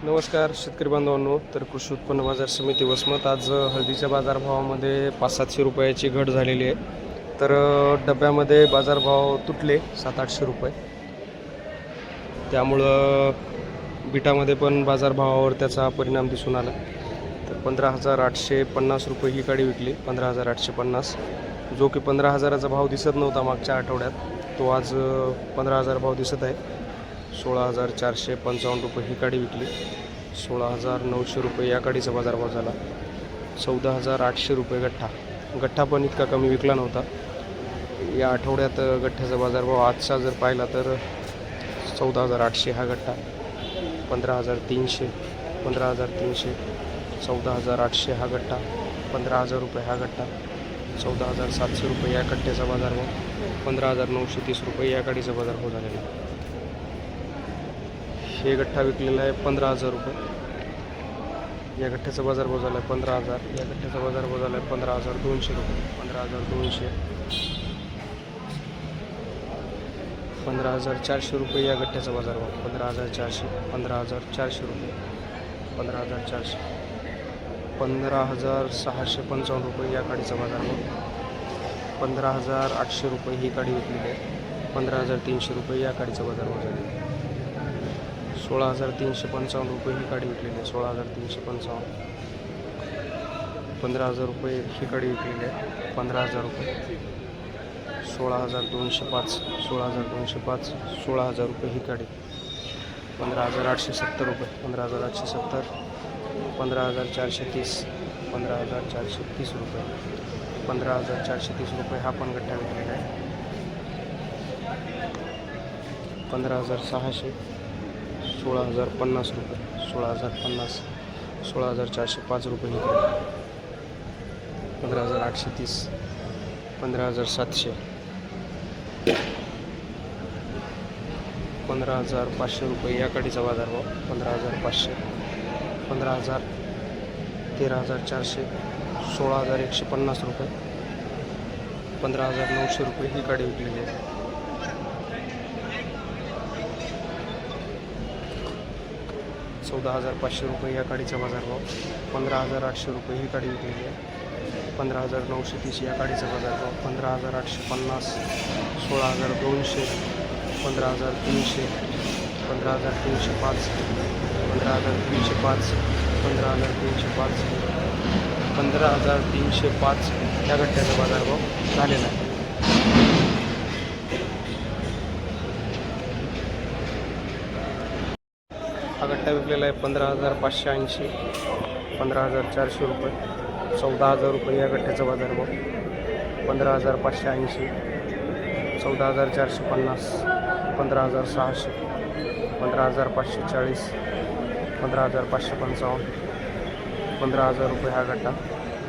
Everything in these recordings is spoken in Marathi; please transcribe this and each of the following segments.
नमस्कार शेतकरी बांधवांनो. तर कृषी उत्पन्न बाजार समिती वसमत आज हळदीच्या बाजारभावामध्ये 500-700 रुपयाची घट झालेली आहे. तर डब्यामध्ये बाजारभाव तुटले 700-800 रुपये. त्यामुळं बिटामध्ये पण बाजारभावावर त्याचा परिणाम दिसून आला. तर 15,850 रुपये ही गाडी विकली. 15,850 जो की 15,000चा भाव दिसत नव्हता मागच्या आठवड्यात, तो आज 15,000 भाव दिसत आहे. 16,455 रुपये ही गाडी विकली. 16,900 रुपये या गाडीचा बाजारभाव झाला. 14,800 रुपये गठ्ठा पण इतका कमी विकला नव्हता. या आठवड्यात गठ्ठ्याचा बाजारभाव आजचा जर पाहिला तर 14,800 हा गठ्ठा, 15,300, 15,300, 14,800 हा गठ्ठा, 15,000 रुपये हा गठ्ठा, 14,700 रुपये या गठ्ठ्याचा बाजारभाव, 15,930 रुपये या गाडीचा बाजारभाव झालेला आहे. हे गठ्ठा विकलेला आहे 15,000 रुपये. या गठ्ठ्याचा बाजारभाव झाला आहे 15,000. या गठ्ठ्याचा बाजारभाव झाला आहे 15,200 रुपये, 15,200, 15,400 रुपये या गठ्ठ्याचा बाजारभाव, 15,400, 15,400 रुपये, 15,400, 15,655 रुपये या गाडीचा बाजारभाव, 15,800 रुपये ही गाडी विकलेली आहे. 15,300 रुपये या गाडीचा बाजारभाव झाला. 16,355 रुपये ही गाडी विकलेली आहे. 16,355, 15,000 रुपये ही गाडी विकलेली आहे. 15,000 रुपये, 16,205, 16,205, 16,000 रुपये ही गाडी, 15,870 रुपये, 15,870, 15,430, 15,430 रुपये, 15,430 रुपये हा पण गठ्ठा विकलेला आहे. 15,600, 16,050 रुपये, 16,050, 16,405 रुपये ही गाडी, 15,830, 15,700, 15,500 रुपये या गाडीचा बाजारभाव, 15,500, 15,000, 13,400, 16,150 रुपये, 15,900 रुपये ही गाडी विकलेली आहे. 14,500 रुपये या गाडीचा बाजारभाव, 15,800 रुपये ही गाडी विकलेली आहे. 15,930 या गाडीचा बाजारभाव, 15,850, 16,200, 15,300, 15,305, 15,305, 15,305, 15,305 या गठ्ठ्याचा बाजारभाव झालेला आहे. हा गठ्ठा विकलेला आहे 15,580, 15,400 रुपये, 14,000 रुपये या गठ्ठ्याचा बाजारभाव, 15,580, 14,450, 15,600, 15,540, 15,555, 15,000 रुपये हा गठ्ठा,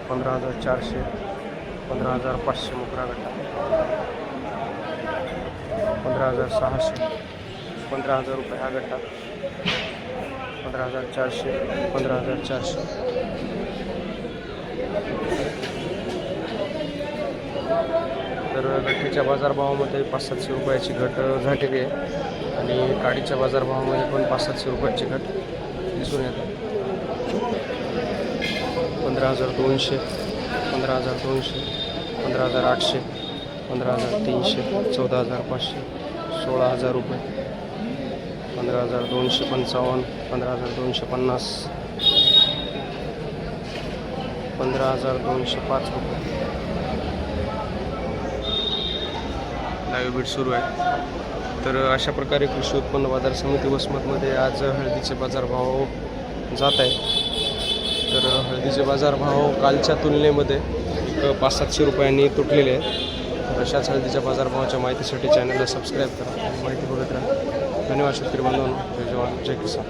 15,400, 15,500 मोकळा गठ्ठा, 15,600, 15,000 रुपये हा गठ्ठा, 15,400, 15,400, तर गठ्ठीच्या बाजारभावामध्ये 500-700 रुपयाची घट झालेली आहे आणि गाडीच्या बाजारभावामध्ये पण 500-700 रुपयाची घट दिसून येते. 15,200, 15,200, 15,800, 15,300, 14,500, 16,000 रुपये, 15,255, 15,250, 15,205 रुपये. लाईव्ह बीट सुरू आहे. तर अशा प्रकारे कृषी उत्पन्न बाजार समिती वसमतमध्ये आज हळदीचे बाजारभाव जात आहे. तर हळदीचे बाजारभाव कालच्या तुलनेमध्ये 500-700 रुपयांनी तुटलेले आहेत. अशाच हळदीच्या बाजारभावाच्या माहितीसाठी चॅनलला सबस्क्राईब करा, माहिती बघत राहा. धन्यवाद शेतकरी बांधवांनो. जय जवान जय किसान.